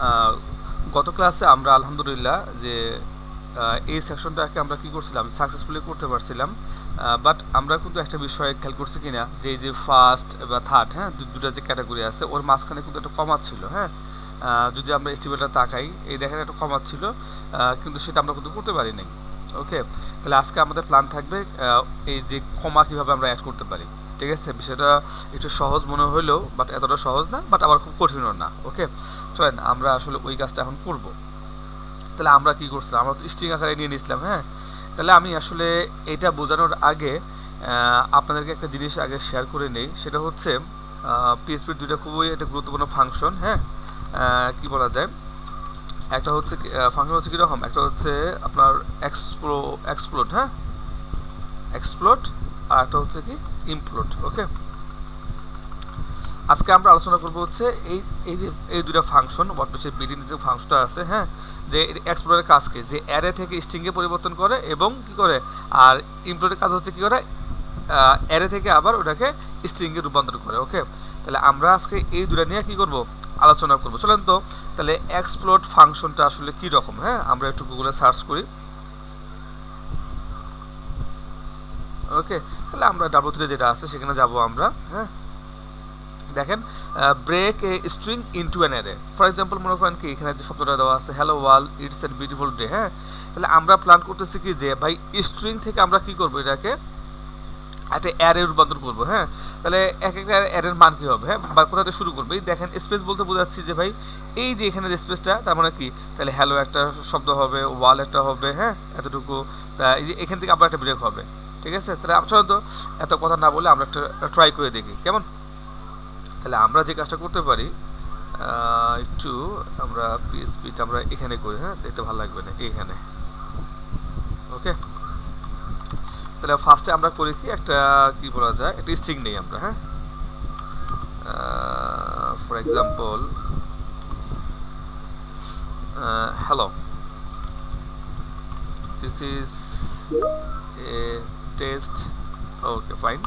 আহ, গত ক্লাসে আমরা আলহামদুলিল্লাহ যে এই সেকশনটাকে আমরা কি করছিলাম সাকসেসফুলি করতে পারছিলাম। বাট আমরা কিন্তু একটা বিষয় খেয়াল করছি কিনা যে এই যে ফার্স্ট বা থার্ড, হ্যাঁ, দুটা যে ক্যাটাগরি আছে ওর মাঝখানে কিন্তু একটা কমা ছিল, হ্যাঁ। যদি আমরা এস্টিমেটটা তাকাই এই দেখেন একটা কমা ছিল, কিন্তু সেটা আমরা কিন্তু করতে পারি নাই। ওকে, তাহলে আজকে আমাদের প্ল্যান থাকবে এই যে কমা কিভাবে আমরা অ্যাড করতে পারি। ঠিক আছে, বিষয়টা একটু সহজ মনে হলেও বাট এতটা সহজ না, বাট আবার খুব কঠিনও না। ওকে, চলেন আমরা আসলে ওই কাজটা এখন করব। তাহলে আমরা কি করছিলাম, আমরা তো স্ট্রিং আকারে নিয়ে নিয়েছিলাম, হ্যাঁ। তাহলে আমি আসলে এটা বোঝানোর আগে আপনাদেরকে একটা জিনিস আগে শেয়ার করে নেই, সেটা হচ্ছে পিএসপির দুইটা খুবই একটা গুরুত্বপূর্ণ ফাংশন, হ্যাঁ। কি বলা যায়, একটা হচ্ছে ফাংশন হচ্ছে কীরকম, একটা হচ্ছে আপনার এক্সপ্লোড, হ্যাঁ, এক্সপ্লোড, আর একটা হচ্ছে কি ইমপ্লোড। ওকে, আজকে আমরা আলোচনা করব হচ্ছে এই এই যে এই দুটো ফাংশন ওয়ার্ডপ্রেসের বিল্ডিং যে ফাংশনটা আছে, হ্যাঁ, যে এক্সপ্লোরের কাজকে যে অ্যারে থেকে স্ট্রিংয়ে পরিবর্তন করে এবং কি করে, আর ইমপ্লোরের কাজ হচ্ছে কি করে অ্যারে থেকে আবার ওটাকে স্ট্রিংয়ে রূপান্তর করে। ওকে, তাহলে আমরা আজকে এই দুটো নিয়ে কি করব, আলোচনা করব। চলেন তো তাহলে এক্সপ্লোড ফাংশনটা আসলে কি রকম, হ্যাঁ, আমরা একটু গুগলে সার্চ করি। ওকে, তাহলে আমরা ডাব্লিউ3 যেটা আছে সেখানে যাব আমরা, হ্যাঁ। দেখেন, break a string into an array. For example মনে করেন কি এখানে যে শব্দটা দেওয়া আছে hello world it's a beautiful day, হ্যাঁ। তাহলে আমরা প্ল্যান করতেছি কি যে ভাই স্ট্রিং থেকে আমরা কি করব, এটাকে একটা অ্যারে রূপান্তর করবো, হ্যাঁ। তাহলে এক একটা অ্যারের মান কী হবে, হ্যাঁ, বা কোথা থেকে শুরু করবো। এই দেখেন স্পেস বলতে বোঝাচ্ছি যে ভাই এই যে এখানে যে স্পেসটা তার মানে কি, তাহলে হ্যালো একটা শব্দ হবে, ওয়াল একটা হবে, হ্যাঁ, এতটুকু। তা এই যে এখান থেকে আবার একটা ব্রেক হবে। ঠিক আছে, তাহলে চলো তো এত কথা না বলে আমরা একটা ট্রাই করে দেখি কেমন। তাহলে আমরা যে কাজটা করতে পারি, একটু আমরা পিএসপিটা আমরা এখানে করি, হ্যাঁ, দেখতে ভালো লাগবে না এইখানে। ওকে, তাহলে ফার্স্টে আমরা করি কি একটা কি বলা যায় একটা স্ট্রিং নেই আমরা, হ্যাঁ। For example hello, this is a test. Okay fine,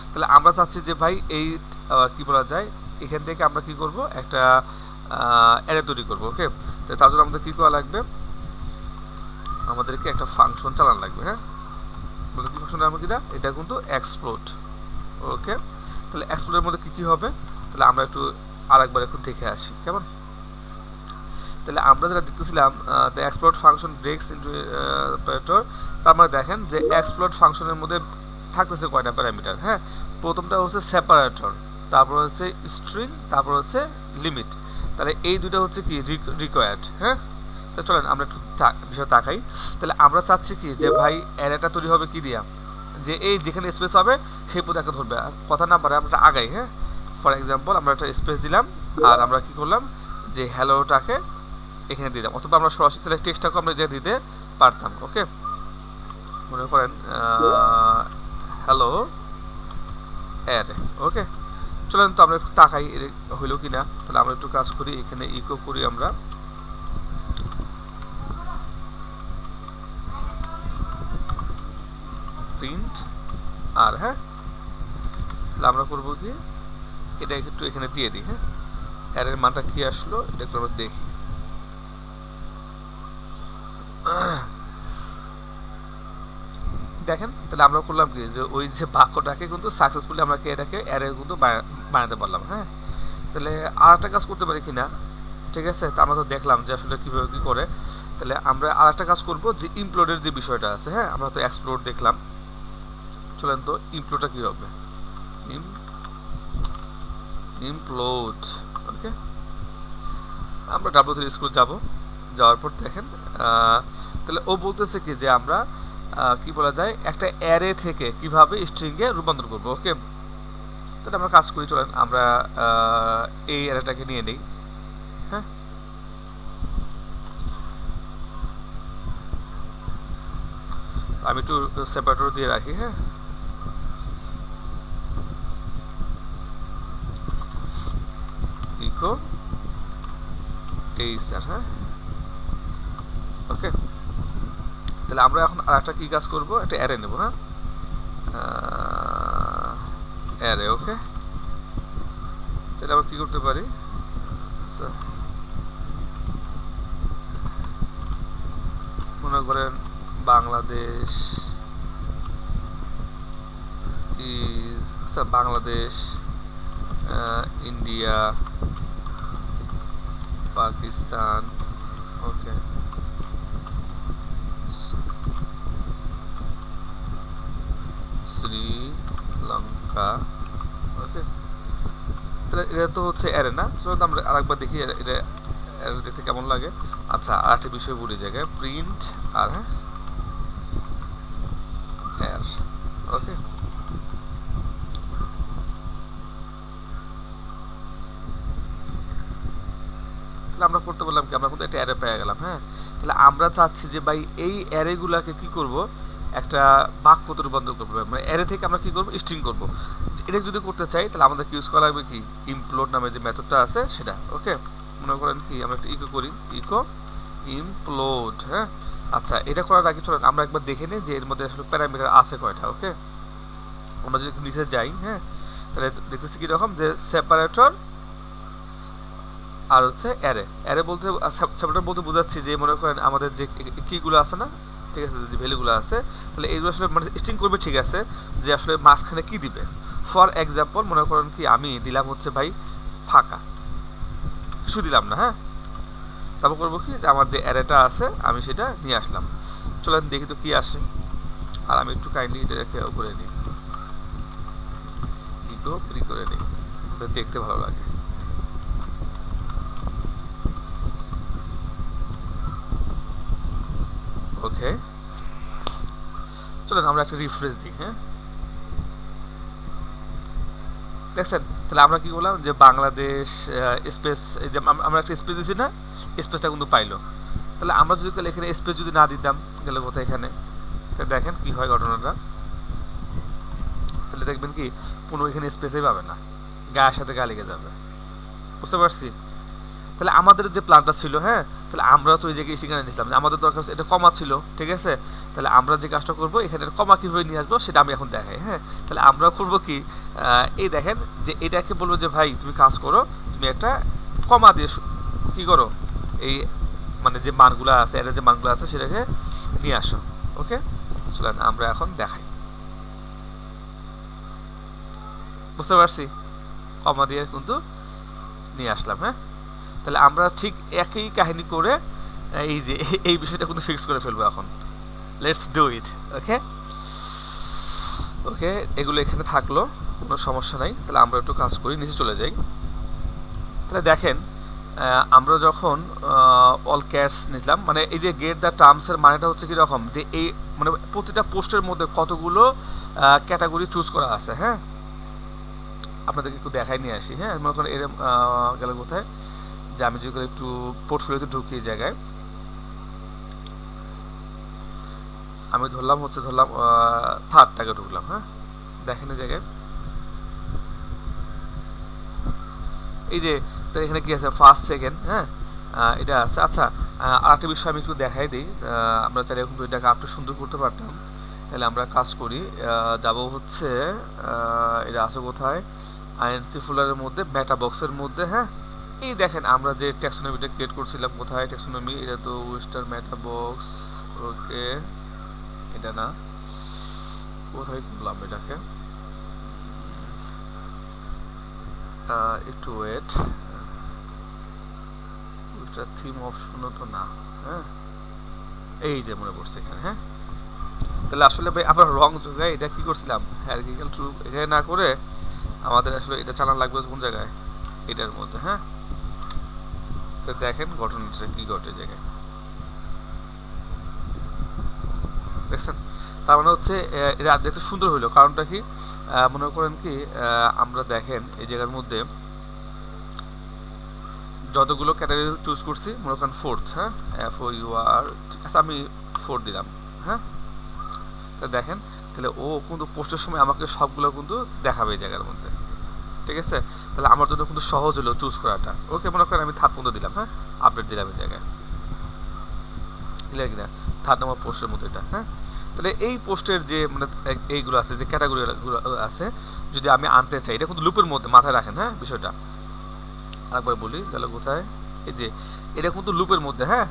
তাহলে আমরা চাচ্ছি যে ভাই এই কি বলা যায় এখান থেকে আমরা কি করব, একটা অ্যারে তৈরি করব। ওকে, তো তার জন্য আমাদের কী করা লাগবে, আমাদেরকে একটা ফাংশন চালানো লাগবে, হ্যাঁ। কি ফাংশন নাম কিনা, এটা কিন্তু এক্সপ্লোড। ওকে, তাহলে এক্সপ্লোডের মধ্যে কী কী হবে, তাহলে আমরা একটু আরেকবার একটু দেখে আসি কেমন। তাহলে আমরা যেটা দেখতেছিলাম the explode function ব্রেকস into operator, তার মানে দেখেন যে এক্সপ্লোড ফাংশনের মধ্যে থাকতেছে কয়টা প্যারামিটার, হ্যাঁ। প্রথমটা হচ্ছে সেপারেটর, তারপর হচ্ছে স্ট্রিং, তারপর হচ্ছে লিমিট। তাহলে এই দুটো হচ্ছে কি রিকোয়ার্ড, হ্যাঁ। তো চলেন আমরা একটু বিষয় তাকাই। তাহলে আমরা চাচ্ছি কি যে ভাই অ্যারেটা তৈরি হবে কি দিয়া, যে এই যেখানে স্পেস হবে সেই পথে একটা ধরবে, কথা না পারে আমরা আগাই, হ্যাঁ। ফর এক্সাম্পল আমরা একটা স্পেস দিলাম আর আমরা কি করলাম যে হ্যালোটাকে এখানে দিলাম, অথবা আমরা সরাসরি সিলেক্ট টেক্সটটাকে আমরা যে দিতে পারতাম। ওকে, মনে করেন হ্যালো অ্যারে। ওকে, চলেন তো আমরা একটু তাকাই হইলো কি না। তাহলে আমরা একটু কাজ করি, এখানে ইকো করি আমরা প্রিন্ট আর, হ্যাঁ, তাহলে আমরা করবো কি এটা একটু এখানে দিয়ে দিই, হ্যাঁ। অ্যারের মানটা কি আসলো এটা একটু আমরা দেখি। দেখেন, তাহলে আমরা করলাম কি যে ওই যে বাক্যটাকে কিন্তু সাকসেসফুলি আমরা এটাকে অ্যারে কিন্তু বানাতে পারলাম, হ্যাঁ। তাহলে আর একটা কাজ করতে পারি কিনা, ঠিক আছে, তা আমরা তো দেখলাম যে আসলে কীভাবে কী করে। তাহলে আমরা আর একটা কাজ করবো যে ইমপ্লোডের যে বিষয়টা আছে, হ্যাঁ, আমরা তো এক্সপ্লোড দেখলাম, চলেন তো ইমপ্লোডটা কী হবে, ইমপ্লোড। ওকে, আমরা ডাব্লিউ3 স্কুল যাব, যাওয়ার পর দেখেন তাহলে ও বলতেছে কি যে আমরা কি বলা যায় একটা অ্যারে থেকে কিভাবে স্ট্রিংয়ে রূপান্তর করব। ওকে, তাহলে আমরা কাজ করি, চলেন আমরা এই অ্যারেটাকে নিয়ে নিই, হ্যাঁ। আমি একটু সেপারেটর দিয়ে রাখি, হ্যাঁ। ইকো টেইসার, হ্যাঁ। ওকে, তাহলে আমরা এখন আর একটা কী কাজ করবো, একটা অ্যারে নেব, হ্যাঁ, অ্যারে। ওকে, সেটা আমরা কী করতে পারি, আচ্ছা করেন বাংলাদেশ ইজ, আচ্ছা বাংলাদেশ, ইন্ডিয়া, পাকিস্তান, ওকে, শ্রীলঙ্কা, ওকে। তাহলে এটা তো হচ্ছে অ্যারে না, চলো আমরা আরেকবার দেখি এটা অ্যারে দেখতে কেমন লাগে। আচ্ছা আর একটা বিষয় বলি জায়গায় প্রিন্ট আর হ্যাঁ অ্যার, ওকে। তাহলে আমরা করতে বললাম কি, আমরা কিন্তু একটা অ্যারে পেয়ে গেলাম। হ্যাঁ, তাহলে আমরা চাচ্ছি যে ভাই এই অ্যারেগুলাকে কি করব, একটা বাক্যতে রূপান্তর করবো, মানে অ্যারে থেকে আমরা কি করবো, স্ট্রিং করব। এটা যদি করতে চাই তাহলে আমাদের ইউজ করা লাগবে কি, ইমপ্লোড নামের যে মেথডটা আছে সেটা, ওকে। মনে করেন কি আমরা একটা ইকো করি, ইকো ইমপ্লোড। হ্যাঁ, আচ্ছা এটা করার আগে চলেন আমরা একবার দেখে নিই যে এর মধ্যে আসলে প্যারামিটার আছে কয়টা, ওকে। আমরা যদি নিচে যাই, হ্যাঁ, তাহলে দেখতেছি কীরকম যে সেপারেটর আর হচ্ছে অ্যারে। অ্যারে বলতে সেপারেটর বলতে বোঝাচ্ছি যে মনে করেন আমাদের যে কিগুলো আছে না, ঠিক আছে, যে ভ্যালুগুলো আছে, তাহলে এইগুলো আসলে মানে স্ট্রিং করবে, ঠিক আছে, যে আসলে মাঝখানে কি দিবে। ফর এক্সাম্পল মনে করেন কি আমি দিলাম হচ্ছে ভাই ফাঁকা, কিছু দিলাম না। হ্যাঁ, তারপর করবো কি যে আমার যে অ্যারেটা আছে আমি সেটা নিয়ে আসলাম। চলেন দেখি তো কি আসে। আর আমি একটু কাইন্ডলি এটা রেখে করে নিই, ইগো প্রি করে নিই, দেখতে ভালো লাগে। ওকে, চলেন আমরা একটা রিফ্রেশ দিই। হ্যাঁ, দেখছেন, তাহলে আমরা কি বললাম যে বাংলাদেশ স্পেস, এই যে আমরা একটা স্পেস দিছি না, স্পেসটা কিন্তু পাইলো। তাহলে আমরা যদি এখানে স্পেস যদি না দিতাম, গেলে কোথায় এখানে, তাহলে দেখেন কি হয় ঘটনাটা। তাহলে দেখবেন কি কোনো এখানে স্পেসই পাবে না, গায়ের সাথে গা লেগে যাবে, বুঝতে পারছি। তাহলে আমাদের যে প্ল্যানটা ছিল, হ্যাঁ, তাহলে আমরা তো এই জায়গায় সেখানে নিয়েছিলাম যে আমাদের দরকার এটা কমা ছিল, ঠিক আছে। তাহলে আমরা যে কাজটা করবো এখানে কমা কীভাবে নিয়ে আসবো সেটা আমি এখন দেখাই। হ্যাঁ, তাহলে আমরা করবো কি, এই দেখেন যে এটাকে বলবো যে ভাই তুমি কাজ করো, তুমি একটা কমা দিয়ে কী করো, এই মানে যে মানগুলো আছে, এর যে মানগুলো আছে সেটাকে নিয়ে আসো, ওকে। চলেন আমরা এখন দেখাই, বুঝতে পারছি, কমা দিয়ে কিন্তু নিয়ে আসলাম। হ্যাঁ, তাহলে আমরা ঠিক একই কাহিনী করে এই যে এই বিষয়টা কিন্তু ফিক্স করে ফেলবো এখন। লেটস ডু ইট, ওকে। ওকে, এগুলো এখানে থাকলো, কোনো সমস্যা নাই। তাহলে আমরা একটু কাজ করি, নিচে চলে যাই। তাহলে দেখেন আমরা যখন অল ক্যাটস নিলাম, মানে এই যে গেট দ্য টার্মসের মানেটা হচ্ছে কীরকম, যে এই মানে প্রতিটা পোস্টের মধ্যে কতগুলো ক্যাটাগরি চুজ করা আছে। হ্যাঁ, আপনাদেরকে একটু দেখাই নিয়ে আসি। হ্যাঁ, মনে করেন এর গেল কোথায়, যে আমি যদি একটু পোর্টফোলিওতে ঢুকি জায়গায়, আমি ধরলাম থার্ডটাকে ঢুকলাম। হ্যাঁ, দেখেন এই জায়গায় এই যে, তো এখানে কি আছে, ফার্স্ট সেকেন্ড, হ্যাঁ, এটা আছে। আচ্ছা আর একটা বিষয় আমি একটু দেখাই দিই, আমরা চাইলে কিন্তু এটাকে আরও সুন্দর করতে পারতাম। তাহলে আমরা কাজ করি, যাব হচ্ছে এটা আছে কোথায়, আইএনসি ফোল্ডারের মধ্যে মেটা বক্সের মধ্যে। হ্যাঁ, এই দেখেন আমরা যে ট্যাক্সোনমিটা ক্রিয়েট করছিলাম, কোথায় ট্যাক্সোনমি, এটা তো ওয়েস্টার্ন মেটা বক্স, ওকে, এটা না, কোথায় করলাম এটাকে, একটু ওয়েট, ওয়েস্টার থিম অপশনও তো না। হ্যাঁ, এই যে মনে পড়ছে এখানে। হ্যাঁ, তাহলে আসলে ভাই আমরা রং জায়গায় এটা কি করছিলাম, হ্যারিকেল ট্রু এখানে না করে আমাদের আসলে এটা চালান লাগবে কোন জায়গায়, এটার মধ্যে। হ্যাঁ, তো দেখেন ঘটনাটা কি ঘটে জায়গায়, দেখছেন। তার মানে হচ্ছে এটা দেখতে সুন্দর হইলো, কারণটা কি, মনে করেন কি আমরা দেখেন এই জায়গার মধ্যে যতগুলো ক্যাটাগরি চুজ করছি, মনে করেন ফোর্থ, হ্যাঁ, FOUR, আচ্ছা আমি 4 দিলাম। হ্যাঁ, তা দেখেন তাহলে ও কিন্তু পোস্টের সময় আমাকে সবগুলো কিন্তু দেখাবে এই জায়গার মধ্যে, ঠিক আছে। তাহলে আমার জন্য কিন্তু সহজ হলো চুজ করাটা, ওকে। মনে করেন আমি থার্ড পর্যন্ত দিলাম, হ্যাঁ, আপডেট দিলাম এই জায়গায়, দিলে কিনা থার্ড নম্বর পোস্টের মধ্যে এটা। হ্যাঁ, তাহলে এই পোস্টের যে মানে এইগুলো আছে, যে ক্যাটাগরিগুলো আছে, যদি আমি আনতে চাই, এটা কিন্তু লুপের মধ্যে, মাথায় রাখেন। হ্যাঁ, বিষয়টা আরেকবার বলি, গেল কোথায়, এই যে এটা কিন্তু লুপের মধ্যে। হ্যাঁ,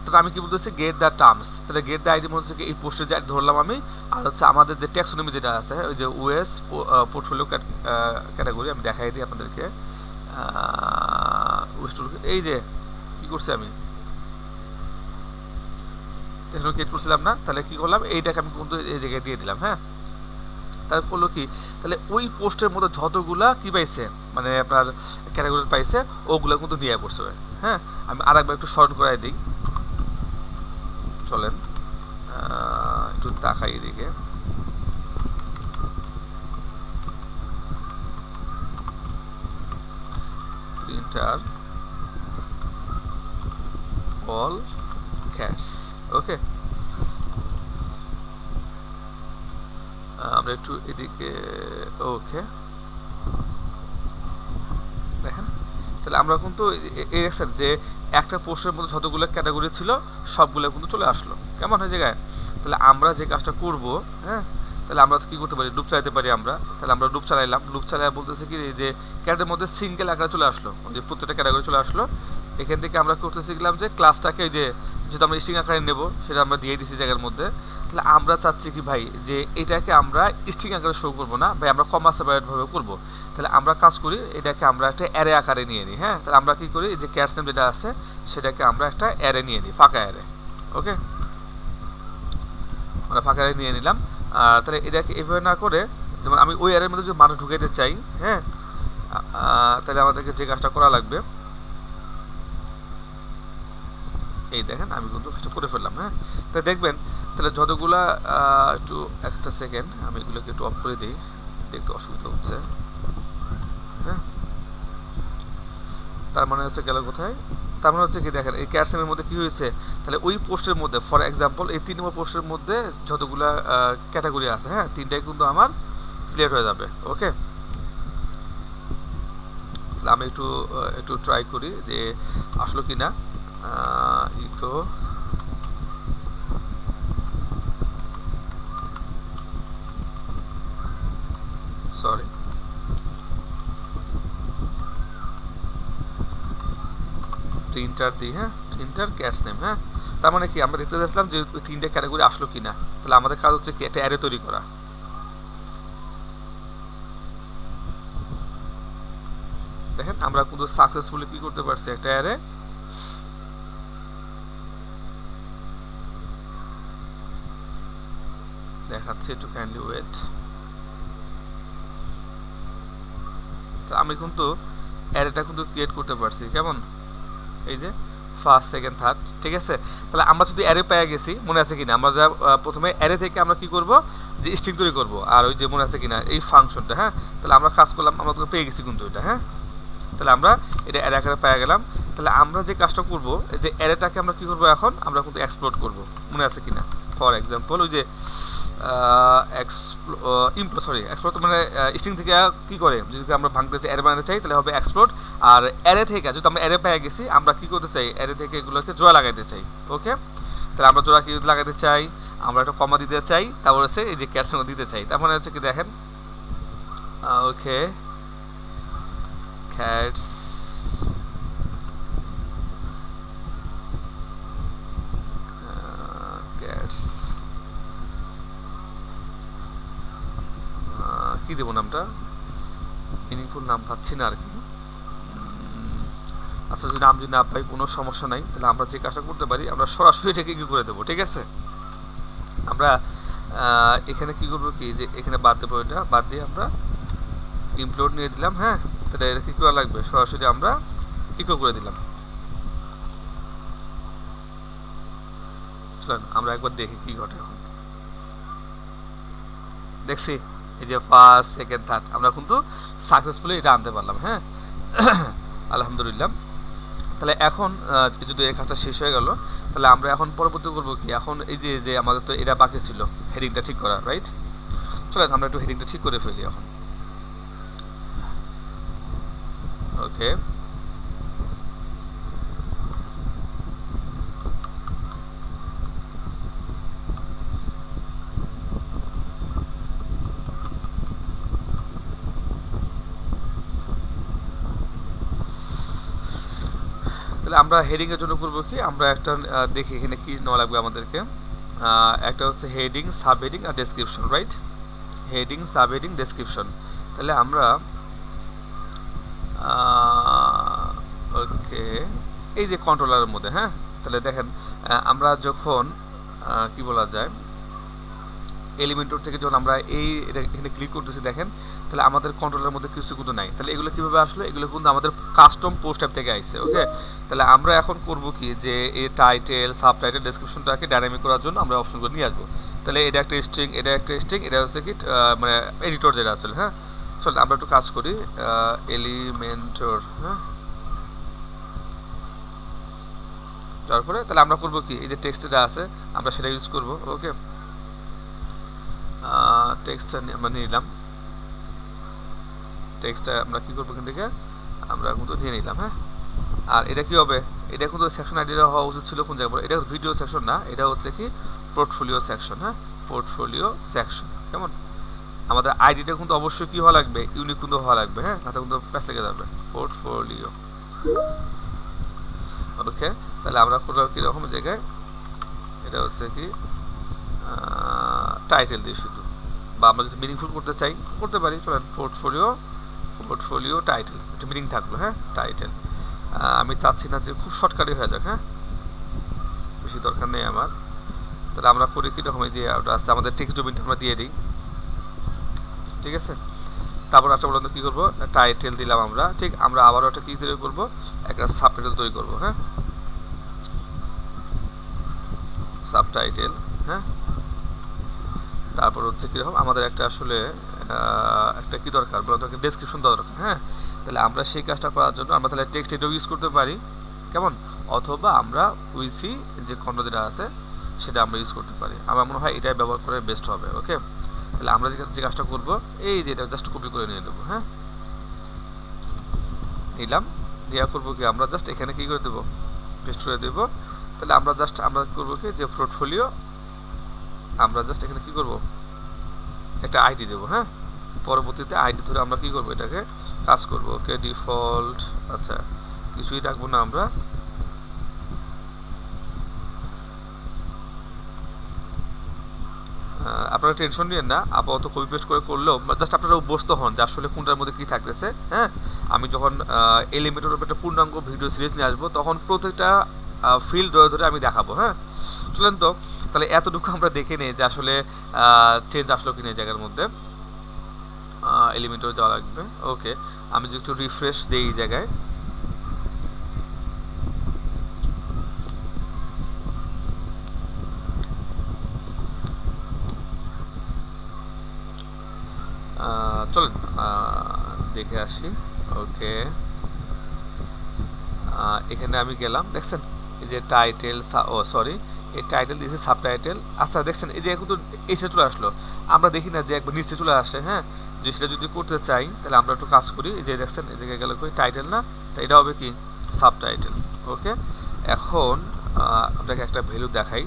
তাহলে আমি কি বলতেছি গেট দ্য টার্মস, তাহলে গেট দ্য আইডি হচ্ছে এই পোস্টের যে ধরলাম আমি, আর হচ্ছে আমাদের যে ট্যাক্সোনমি যেটা আছে ওই যে ওএস পোর্টফোলিও ক্যাটাগরি, আমি দেখাই দিই আপনাদেরকে। এই যে কি করছি আমি ক্রিয়েট করছিলাম না, তাহলে কি করলাম এইটাকে আমি কিন্তু এই জায়গায় দিয়ে দিলাম। হ্যাঁ, তার করলো কি, তাহলে ওই পোস্টের মধ্যে যতগুলা কি পাইছে মানে আপনার ক্যাটাগরি পাইছে ওগুলো কিন্তু নিয়ে পড়ছে। হ্যাঁ, আমি আর একবার একটু স্মরণ করাই দিই, চলেন একটু তাকাই এদিকে। প্রিন্টার অল ক্যাটস, ওকে। আমরা একটু এদিকে, ওকে দেখেন, তাহলে আমরা কিন্তু দেখছেন যে একটা পোস্টের মধ্যে যতগুলো ক্যাটাগরি ছিল সবগুলো কিন্তু চলে আসলো। কেমন হয়ে জায়গায়, তাহলে আমরা যে কাজটা করব, হ্যাঁ, তাহলে আমরা কী করতে পারি, লুপ চালাতে পারি আমরা। তাহলে আমরা লুপ চালাইলাম, লুপ চালাই বলতেছে কি যে ক্যাটাগরির মধ্যে সিঙ্গেল আকারে চলে আসলো, যে প্রত্যেকটা ক্যাটাগরি চলে আসলো। এখান থেকে আমরা করতে শিখলাম যে ক্লাসটাকে যে যেটা আমরা স্ট্রিং আকারে নেব সেটা আমরা দিয়ে দিছি জায়গার মধ্যে। তাহলে আমরা চাচ্ছি কি ভাই যে এটাকে আমরা স্ট্রিং আকারে শো করবো না ভাই, আমরা কমা সেপারেটভাবে করবো। তাহলে আমরা কাজ করি এটাকে আমরা একটা অ্যারে আকারে নিয়ে নিই। হ্যাঁ, তাহলে আমরা কী করি, যে ক্যাটস নেম যেটা আছে সেটাকে আমরা একটা অ্যারে নিয়ে নিই, ফাঁকা অ্যারে। ওকে, আমরা ফাঁকা অ্যারে নিয়ে নিলাম। আর তাহলে এটাকে এভাবে না করে, যেমন আমি ওই অ্যারের মধ্যে যদি মানুষ ঢুকাইতে চাই, হ্যাঁ, তাহলে আমাদেরকে যে কাজটা করা লাগবে, এই দেখেন আমি কিন্তু কাজটা করে ফেললাম। হ্যাঁ, তাই দেখবেন তাহলে যতগুলা, একটু একটা সেকেন্ড আমি এগুলোকে একটু অফ করে দিই, দেখতে অসুবিধা হচ্ছে। হ্যাঁ, তার মানে হচ্ছে গেল কোথায়, তার মানে হচ্ছে কি দেখেন এই ক্যাটসেমের মধ্যে কী হয়েছে, তাহলে ওই পোস্টের মধ্যে ফর এক্সাম্পল এই 3 নম্বর পোস্টের মধ্যে যতগুলা ক্যাটাগরি আছে, হ্যাঁ, 3টাই কিন্তু আমার সিলেক্ট হয়ে যাবে। ওকে, তাহলে আমি একটু একটু ট্রাই করি যে আসলো কি না। ইকো সরি প্রিন্টার দিই, হ্যাঁ, প্রিন্টার ক্যাটস নেম। হ্যাঁ, তার মানে কি আমরা দেখতে চাচ্ছিলাম যে ওই 3টে ক্যাটাগরি আসলো কি না। তাহলে আমাদের কাজ হচ্ছে কি একটা অ্যারে তৈরি করা। দেখেন আমরা কিন্তু সাকসেসফুলি কি করতে পারছি, একটা অ্যারে দেখাচ্ছি, একটু কাইন্ডলি ওয়েট। আমি কিন্তু অ্যারেটা কিন্তু ক্রিয়েট করতে পারছি, কেমন এই যে ফার্স্ট সেকেন্ড থার্ড, ঠিক আছে। তাহলে আমরা যদি অ্যারে পেয়ে গেছি, মনে আছে কিনা, আমরা যা প্রথমে অ্যারে থেকে আমরা কি করব, যে স্ট্রিং তৈরি করব, আর ওই যে মনে আছে কিনা এই ফাংশনটা। হ্যাঁ, তাহলে আমরা কাজ করলাম, আমরা তো পেয়ে গেছি কিন্তু এটা। হ্যাঁ, তাহলে আমরা এটা অ্যারে আকারে পেয়ে গেলাম। তাহলে আমরা যে কাজটা করব, যে অ্যারেটাকে আমরা কি করব, এখন আমরা কিন্তু এক্সপ্লোর করব, মনে আছে কিনা। ফর এক্সাম্পল ওই যে এক্সপ্লোর তো মানে স্ট্রিং থেকে কি করে, যদি আমরা ভাঙতে চাই, অ্যারে বানাতে চাই, তাহলে হবে এক্সপ্লোর। আর অ্যারে থেকে যদি আমরা অ্যারে পেয়ে গেছি, আমরা কি করতে চাই, অ্যারে থেকে এগুলোকে জোড়া লাগাইতে চাই। ওকে, তাহলে আমরা জোড়া কি লাগাতে চাই, আমরা একটা কমা দিতে চাই, তারপর হচ্ছে এই যে ক্যাটস দিতে চাই। তার মানে হচ্ছে কি দেখেন, ওকে ক্যাটস ক্যাটস কি দেবো নামটা, মিনিংফুল নাম পাচ্ছি না আর কি। আচ্ছা, যদি নাম যদি না পাই কোনো সমস্যা নাই, তাহলে আমরা যে কাজটা করতে পারি, আমরা সরাসরি এটাকে কি করে দেবো, ঠিক আছে। আমরা এখানে কি করবো কি, যে এখানে বাদ দেবো, এটা বাদ দিয়ে আমরা ইমপ্লোড নিয়ে দিলাম। হ্যাঁ, তাহলে এটা কি করা লাগবে, সরাসরি আমরা ইকো করে দিলাম। চলেন আমরা একবার দেখি কি ঘটে। এখন দেখছি এই যে ফার্স্ট সেকেন্ড থার্ড আমরা কিন্তু সাকসেসফুলি এটা আনতে পারলাম। হ্যাঁ, আলহামদুলিল্লাহ। তাহলে এখন যদি এই কাজটা শেষ হয়ে গেল, তাহলে আমরা এখন পরবর্তী করবো কি, এখন এই যে আমাদের তো এটা বাকি ছিল হেডিংটা ঠিক করা, রাইট। চলেন আমরা একটু হেডিংটা ঠিক করে ফেলি এখন। ওকে, তাহলে আমরা হেডিং এর জন্য করব কি, আমরা একটা দেখি এখানে কি নেওয়া লাগবে আমাদেরকে। একটা হচ্ছে হেডিং, সাব হেডিং আর description, right? Heading, sub heading, description. তাহলে আমরা ওকে, এই যে কন্ট্রোলারের মধ্যে, হ্যাঁ, তাহলে দেখেন আমরা যখন কি বলা যায়, এলিমেন্টর থেকে যখন আমরা এখানে ক্লিক করতেছি, দেখেন তাহলে আমাদের কন্ট্রোলের মধ্যে কিছু কিন্তু নাই। তাহলে এগুলো কিভাবে আসলো? এগুলো কিন্তু আমাদের কাস্টম পোস্ট ট্যাব থেকে আসছে। ওকে, তাহলে আমরা এখন করব কি, যে এই টাইটেল, সাবটাইটেল, ডেসক্রিপশনটাকে ডাইনামিক করার জন্য আমরা অপশনগুলো নিয়ে আসবো। তাহলে এটা একটা স্ট্রিং, এটা একটা স্ট্রিং, এটা হচ্ছে কি মানে এডিটর যেটা আসলে, হ্যাঁ। চলো আমরা একটু কাজ করি, এলিমেন্টর, হ্যাঁ। তারপরে তাহলে আমরা করব কি, এই যে টেক্সট যেটা আছে আমরা সেটা ইউজ করব। ওকে, টেক্সটটা আমরা নিলাম, টেক্সটটা আমরা কি করবো, এখান থেকে আমরা কিন্তু নিয়ে নিলাম, হ্যাঁ। আর এটা কি হবে, এটা কিন্তু সেকশন আইডিটা হওয়া উচিত ছিল কোন জায়গায়, এটা ভিডিও সেকশন না, এটা হচ্ছে কি পোর্টফোলিও সেকশন, হ্যাঁ, পোর্টফোলিও সেকশন। কেমন? আমাদের আইডিটা কিন্তু অবশ্যই কি হওয়া লাগবে, ইউনিক কিন্তু হওয়া লাগবে, হ্যাঁ, না তো কিন্তু প্যাচ লেগে যাবে, পোর্টফোলিও। ওকে, তাহলে আমরা করবো কীরকম জায়গায়, এটা হচ্ছে কি টাইটেল দিয়ে শুধু, বা আমরা যদি মিনিংফুল করতে চাই করতে পারি। চলেন পোর্টফোলিও টাইটেল, একটু মিনিং থাকলো, হ্যাঁ, টাইটেল। আমি চাচ্ছি না যে খুব শর্টকাটই হয়ে যাক, হ্যাঁ, বেশি দরকার নেই আমার। তাহলে আমরা করি কীরকম, যে ওটা আছে আমাদের টেক্সট ডোমেইনটা আমরা দিয়ে দিই, ঠিক আছে। তারপর একটা বলুন কী করবো, টাইটেল দিলাম আমরা, ঠিক। আমরা আবারও একটা কী তৈরি করবো, একটা সাবটাইটেল তৈরি করবো, হ্যাঁ, সাবটাইটেল, হ্যাঁ। তারপর হচ্ছে কীরকম, আমাদের একটা আসলে একটা কি দরকার, বলতো একটা ডেসক্রিপশন দরকার, হ্যাঁ। তাহলে আমরা সেই কাজটা করার জন্য আমরা তাহলে টেক্সট এটাও ইউজ করতে পারি, কেমন, অথবা আমরা উইসি যে খণ্ড যেটা আছে সেটা আমরা ইউজ করতে পারি। আমার মনে হয় এটাই ব্যবহার করে বেস্ট হবে। ওকে, তাহলে আমরা যে কাজটা করবো, এই যে এটা জাস্ট কপি করে নিয়ে নেবো, হ্যাঁ, নিলাম, দেওয়া করবো কি, আমরা জাস্ট এখানে কি করে দেবো, পেস্ট করে দেবো। তাহলে আমরা জাস্ট আমরা করবো কি, যে পোর্টফোলিও, আমরা জাস্ট এখানে কি করবো, একটা আইডি দেবো, হ্যাঁ। পরবর্তীতে আইডি ধরে আমরা কি করবো, এটাকে কাজ করবো। ওকে, ডিফল্ট, আচ্ছা কিছুই রাখবো না আমরা, আপনারা টেনশন নিয়েন না, আপাতত কপি পেস্ট করে করলেও জাস্ট আপনারা অভ্যস্ত হন যে আসলে কোনটার মধ্যে কী থাকতেছে, হ্যাঁ। আমি যখন এলিমেন্টের উপর একটা পূর্ণাঙ্গ ভিডিও সিরিজ নিয়ে আসবো, তখন প্রত্যেকটা ফিল্ড ধরে ধরে আমি দেখাবো, হ্যাঁ। চলেন তো, তাহলে এতটুকু আমরা দেখে নিই যে আসলে চেঞ্জ আসলো কিনা এই জায়গার মধ্যে, এলিমেন্টও যাওয়া লাগবে। ওকে, আমি যদি একটু রিফ্রেশ দিই এই জায়গায়, চলেন দেখে আসি। ওকে, এখানে আমি গেলাম, দেখছেন এই যে টাইটেল, ও সরি, এই টাইটেল দিয়েছে, সাবটাইটেল। আচ্ছা দেখছেন এই যে এখন তো এসে চলে আসলো, আমরা দেখি না যে একবার নিচে চলে আসে, হ্যাঁ। যে সেটা যদি করতে চাই তাহলে আমরা একটু কাজ করি, এই যে দেখছেন এই জায়গায় গেলে কই টাইটেল না, তো এটা হবে কি সাবটাইটেল। ওকে, এখন আপনাকে একটা ভ্যালু দেখাই,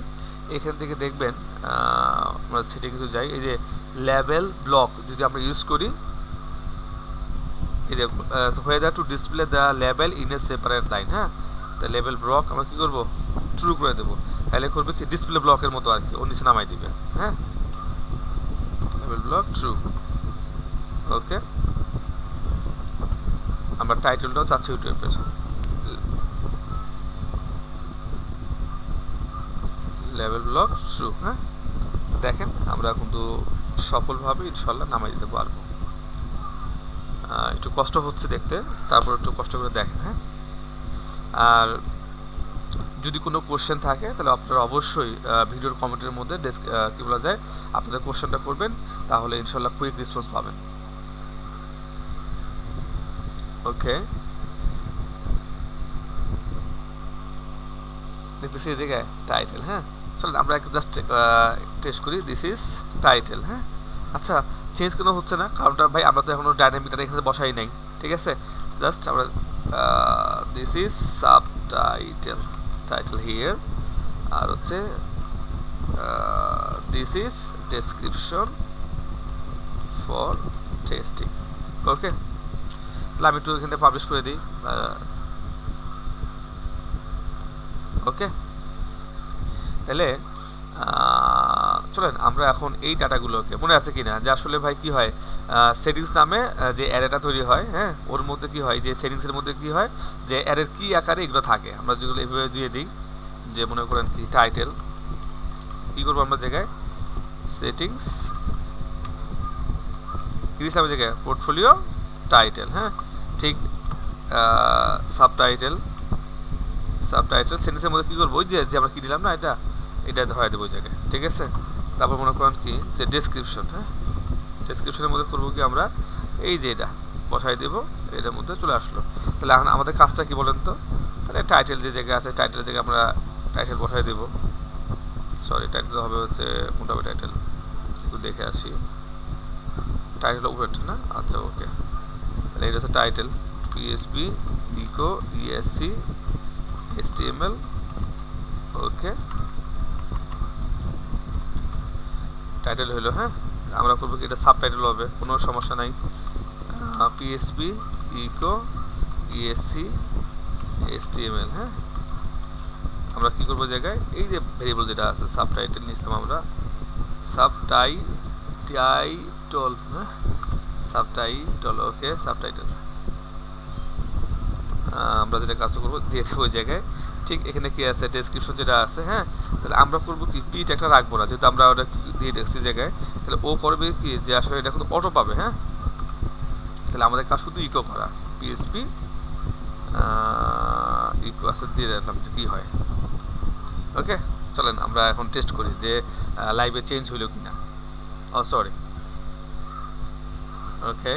এখান থেকে দেখবেন আমরা সেটিংয়ে কিছু যাই, এই যে লেভেল ব্লক যদি আমরা ইউজ করি, এই যে whether to display the label in a separate line, হ্যাঁ। তা লেভেল ব্লক আমরা কি করব, ট্রু করে দেবো, তাহলে করবে কি ডিসপ্লে ব্লকের মতো আর কি, ওর নিচে নামাই দিবে, হ্যাঁ, লেভেল ব্লক ট্রু। ওকে, আমরা টাইটেলটাও চাচ্ছি ইউটিউবের, লেভেল ব্লক ট্রু, হ্যাঁ। দেখেন আমরা কিন্তু সফলভাবে ইনশাল্লাহ নামাই দিতে পারবো। একটু কষ্ট হচ্ছে দেখতে, তারপর একটু কষ্ট করে দেখেন, হ্যাঁ। আর যদি কোনো কোশ্চেন থাকে তাহলে আপনারা অবশ্যই ভিডিওর কমেন্টের মধ্যে কী বলা যায় আপনাদের কোশ্চেনটা করবেন, তাহলে ইনশাল্লাহ কুইক রেসপন্স পাবেন। ওকে, দেখতেছি এই জায়গায় টাইটেল, হ্যাঁ। চলুন আমরা জাস্ট টেস্ট করি, দিস ইজ টাইটেল, হ্যাঁ। আচ্ছা চেঞ্জ কেন হচ্ছে না, কারণটা ভাই আমরা তো এখনো ডাইনামিকটা এখানে বসাই নাই, ঠিক আছে। জাস্ট আমরা this is subtitle, title here, আর হচ্ছে this is description for testing. Okay, তাহলে আমি একটু এখানে পাবলিশ করে দিই, ওকে, তাহলে চলেন আমরা এখন এই ডাটাগুলোকে, মনে আছে কিনা যে আসলে ভাই কি হয় সেটিংস নামে যে অ্যারেটা তৈরি হয়, হ্যাঁ ওর মধ্যে কি হয় যে সেটিংসের মধ্যে কি হয় যে অ্যারের কি আকারে এগুলো থাকে, আমরা যেগুলো এভাবে দিয়ে দিই যে মনে করেন কি টাইটেল, কী করবো আমরা জায়গায় সেটিংস কি দিচ্ছি আমরা জায়গায় পোর্টফোলিও টাইটেল, হ্যাঁ ঠিক সাবটাইটেল সেন্টেন্সের মধ্যে কী করবো ওই যে আমরা কী দিলাম না এটা ধরাই দেবো ওই জায়গায়, ঠিক আছে। তারপর মনে করেন কি যে ডেসক্রিপশন, হ্যাঁ ডেসক্রিপশনের মধ্যে করবো কি আমরা এই যে এটা বসাই দেবো, এটার মধ্যে চলে আসলো। তাহলে এখন আমাদের কাজটা কি বলেন তো, তাহলে টাইটেল যে জায়গায় আছে টাইটেলের জায়গায় আমরা টাইটেল বসাই দেবো, সরি টাইটেল হবে হচ্ছে কোনটা হবে টাইটেল একটু দেখে আসি, টাইটেল উপরেটা না, আচ্ছা ওকে, তাহলে এটা হচ্ছে title PSP echo ESC HTML, okay title হলো, হ্যাঁ আমরা করবো কি এটা সাবটাইটেল হবে, কোনো সমস্যা নাই, পিএসপি ইকো ইএসসি HTML, হ্যাঁ আমরা কি করবো জায়গায় এই যে ভেরিয়েবল যেটা আছে সাবটাইটেল নিছিলাম আমরা সাবটাইটল, হ্যাঁ সাবটাইটল, ওকে সাবটাইটেল আমরা যেটা কাজটা করবো দিয়ে দেবো ওই জায়গায়। ঠিক এখানে কি আছে ডেসক্রিপশন যেটা আছে, হ্যাঁ তাহলে আমরা করবো কি পিট একটা রাখবো না, যেহেতু আমরা ওটা দিয়ে দেখছি জায়গায়, তাহলে ও করবে কি যে আসলে এটা কিন্তু অটো পাবে, হ্যাঁ তাহলে আমাদের কাজ শুধু ইকো করা, পিএসপি ইকো আছে দিয়ে দেখলাম কি হয়। ওকে চলেন আমরা এখন টেস্ট করি যে লাইভে চেঞ্জ হইল কিনা, ও সরি ওকে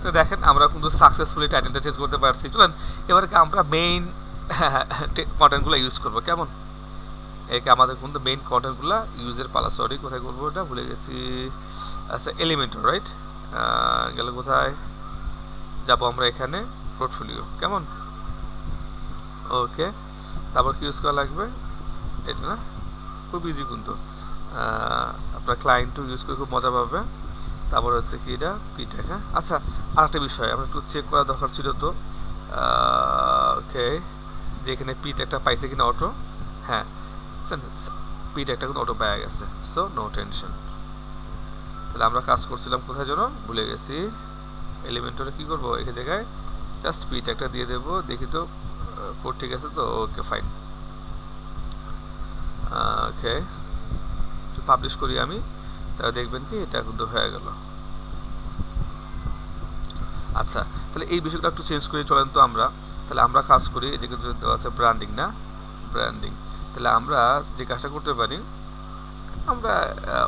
তো দেখেন আমরা কিন্তু সাকসেসফুলি টাইটেলটা চেঞ্জ করতে পারছি। চলেন এবারে আমরা মেইন কন্টেন্টগুলো ইউজ করবো, কেমন একে আমাদের কিন্তু মেইন কন্টেন্টগুলো ইউজের পালা, সরি কোথায় করবো এটা ভুলে গেছি, আচ্ছা এলিমেন্টর রাইট গেল কোথায় যাবো আমরা এখানে পোর্টফোলিও, কেমন ওকে তারপর কি ইউজ করা লাগবে এটা না, খুব ইজি কিন্তু আপনার ক্লায়েন্টও ইউজ করে খুব মজা পাবে। তারপর হচ্ছে কি এটা পিটেক, হ্যাঁ আচ্ছা আর একটা বিষয় আমরা একটু চেক করা দরকার ছিল তো, ওকে যে এখানে পিট একটা পাইছে কিনা অটো, হ্যাঁ পিট একটা কিন্তু অটো পাওয়া গেছে, সো নো টেনশন। তাহলে আমরা কাজ করছিলাম কোথায় যেন ভুলে গেছি, এলিমেন্টরে কি করবো এই জায়গায় জাস্ট পিট একটা দিয়ে দেবো, দেখি তো কোড ঠিক আছে তো, ওকে ফাইন ওকে পাবলিশ করি আমি, তাহলে দেখবেন কি এটা কিন্তু হয়ে গেল। আচ্ছা তাহলে এই বিষয়টা একটু চেঞ্জ করে চলেন তো আমরা, তাহলে আমরা কাজ করি এই যে কিন্তু আছে ব্র্যান্ডিং না, ব্র্যান্ডিং, তাহলে আমরা যে কাজটা করতে পারি আমরা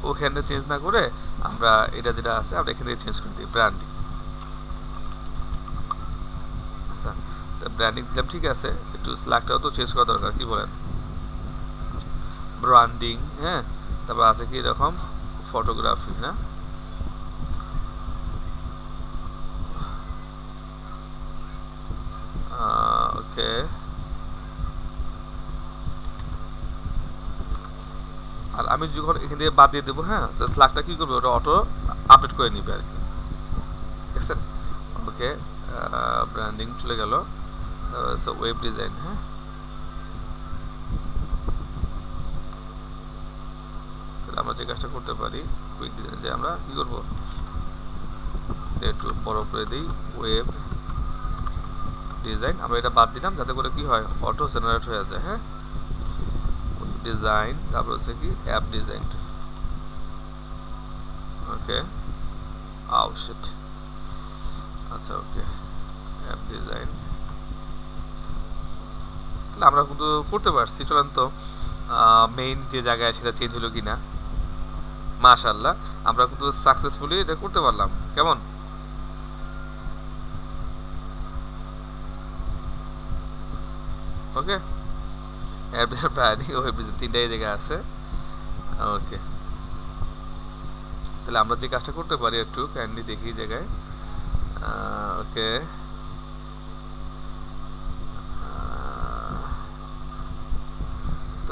ওখানে চেঞ্জ না করে আমরা এটা যেটা আছে আমরা এখান থেকে চেঞ্জ করে দিই ব্র্যান্ডিং। আচ্ছা তো ব্র্যান্ডিং দিলাম ঠিক আছে, একটু স্ল্যাকটাও তো চেঞ্জ করা দরকার, কি বলেন ব্র্যান্ডিং, হ্যাঁ তারপর আছে কি এরকম ফটোগ্রাফি, না ওকে আর আমি যখন এখান থেকে বাদ দিয়ে দেবো, হ্যাঁ তো স্ল্যাকটা কী করবে ওটা অটো আপডেট করে নিবে আর কি, দেখছেন ওকে ব্র্যান্ডিং চলে গেল, ওয়েব ডিজাইন, হ্যাঁ তাহলে আমরা যে কাজটা করতে পারি কুইক ডিজাইন যে আমরা কী করবো একটু বড় করে দিই ওয়েব ডিজাইন, আমরা এটা বাদ দিলাম যাতে করে কি হয় অটো জেনারেট হয়ে যায়, হ্যাঁ ডিজাইন তারপর হচ্ছে কি অ্যাপ ডিজাইন, ওকে আউ শিট আচ্ছা ওকে অ্যাপ ডিজাইন, তাহলে আমরা কিন্তু করতে পারছি। চলেন তো মেইন যে জায়গায় সেটা চেঞ্জ হলো কিনা, মাশাআল্লাহ আমরা কিন্তু সাকসেসফুলি এটা করতে পারলাম, কেমন ওকে এয়ারপিসের প্রায়নিক ওয়েব ডিজাইন তিনটাই জায়গা আছে, ওকে তাহলে আমরা যে কাজটা করতে পারি একটু কাইন্ডলি দেখি জায়গায়, ওকে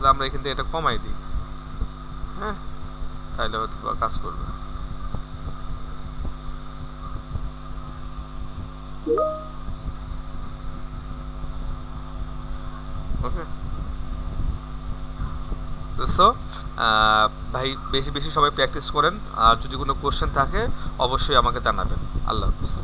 তাহলে আমরা এখান থেকে এটা কমাই দিই, হ্যাঁ, তাহলে হয়তো কাজ করবে। ওকে, সো ভাই বেশি বেশি সবাই প্র্যাকটিস করেন, আর যদি কোনো কোশ্চেন থাকে অবশ্যই আমাকে জানাবেন। আল্লাহ হাফিজ।